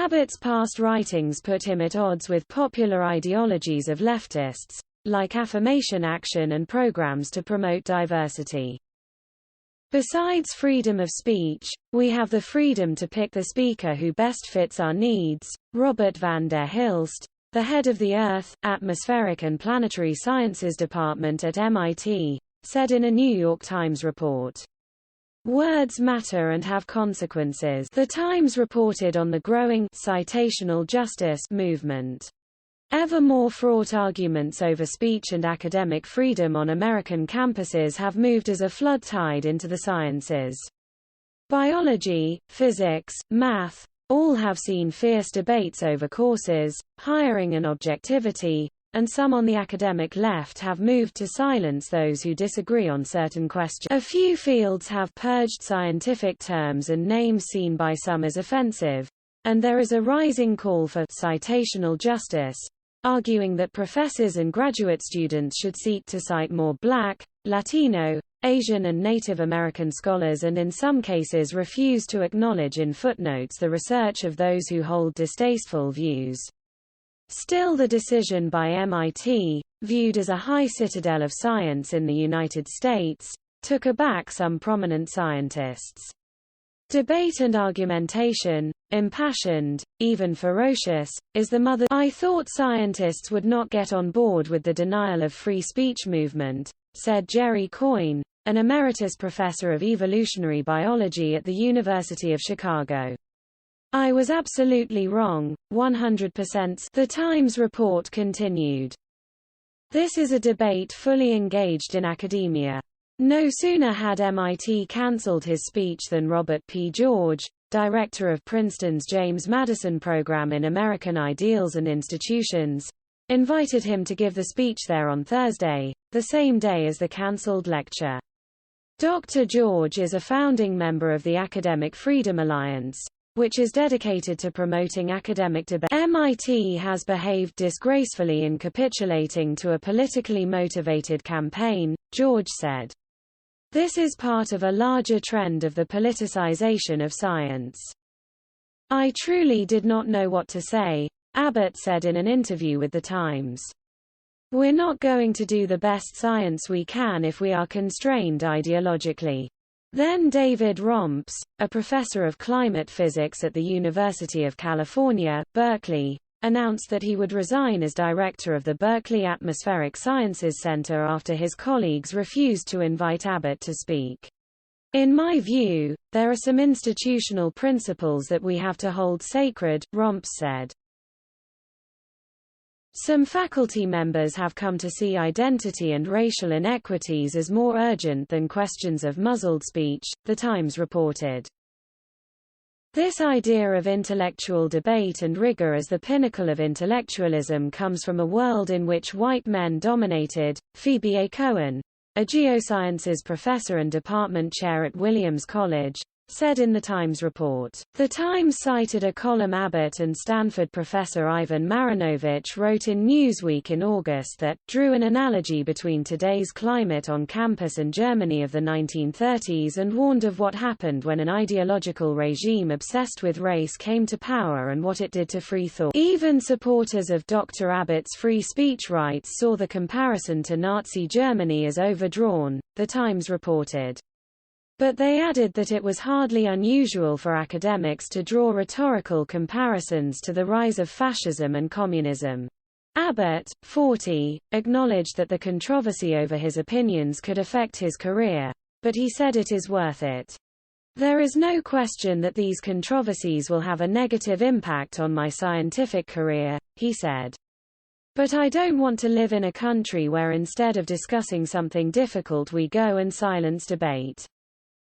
Abbott's past writings put him at odds with popular ideologies of leftists, like affirmation action and programs to promote diversity. Besides freedom of speech, we have the freedom to pick the speaker who best fits our needs, Robert van der Hilst, the head of the Earth, Atmospheric and Planetary Sciences Department at MIT, said in a New York Times report. Words matter and have consequences. The Times reported on the growing citational justice movement. Ever more fraught arguments over speech and academic freedom on American campuses have moved as a flood tide into the sciences. Biology, physics, math, all have seen fierce debates over courses, hiring and objectivity, and some on the academic left have moved to silence those who disagree on certain questions. A few fields have purged scientific terms and names seen by some as offensive, and there is a rising call for citational justice, arguing that professors and graduate students should seek to cite more Black, Latino, Asian and Native American scholars and in some cases refuse to acknowledge in footnotes the research of those who hold distasteful views. Still, the decision by MIT, viewed as a high citadel of science in the United States, took aback some prominent scientists. Debate and argumentation, impassioned, even ferocious, is the mother. I thought scientists would not get on board with the denial of free speech movement, said Jerry Coyne, an emeritus professor of evolutionary biology at the University of Chicago. I was absolutely wrong, 100%, the Times report continued. This is a debate fully engaged in academia. No sooner had MIT cancelled his speech than Robert P. George, director of Princeton's James Madison Program in American Ideals and Institutions, invited him to give the speech there on Thursday, the same day as the cancelled lecture. Dr. George is a founding member of the Academic Freedom Alliance, which is dedicated to promoting academic debate. MIT has behaved disgracefully in capitulating to a politically motivated campaign, George said. This is part of a larger trend of the politicization of science. I truly did not know what to say, Abbot said in an interview with The Times. We're not going to do the best science we can if we are constrained ideologically. Then David Romps, a professor of climate physics at the University of California, Berkeley, announced that he would resign as director of the Berkeley Atmospheric Sciences Center after his colleagues refused to invite Abbot to speak. In my view, there are some institutional principles that we have to hold sacred, Romps said. Some faculty members have come to see identity and racial inequities as more urgent than questions of muzzled speech, The Times reported. This idea of intellectual debate and rigor as the pinnacle of intellectualism comes from a world in which white men dominated. Phoebe A. Cohen, a geosciences professor and department chair at Williams College, said in the Times report. The Times cited a column Abbot and Stanford professor Ivan Marinovich wrote in Newsweek in August that drew an analogy between today's climate on campus and Germany of the 1930s and warned of what happened when an ideological regime obsessed with race came to power and what it did to free thought. Even supporters of Dr. Abbott's free speech rights saw the comparison to Nazi Germany as overdrawn, The Times reported. But they added that it was hardly unusual for academics to draw rhetorical comparisons to the rise of fascism and communism. Abbot, 40, acknowledged that the controversy over his opinions could affect his career, but he said it is worth it. There is no question that these controversies will have a negative impact on my scientific career, he said. But I don't want to live in a country where instead of discussing something difficult we go and silence debate.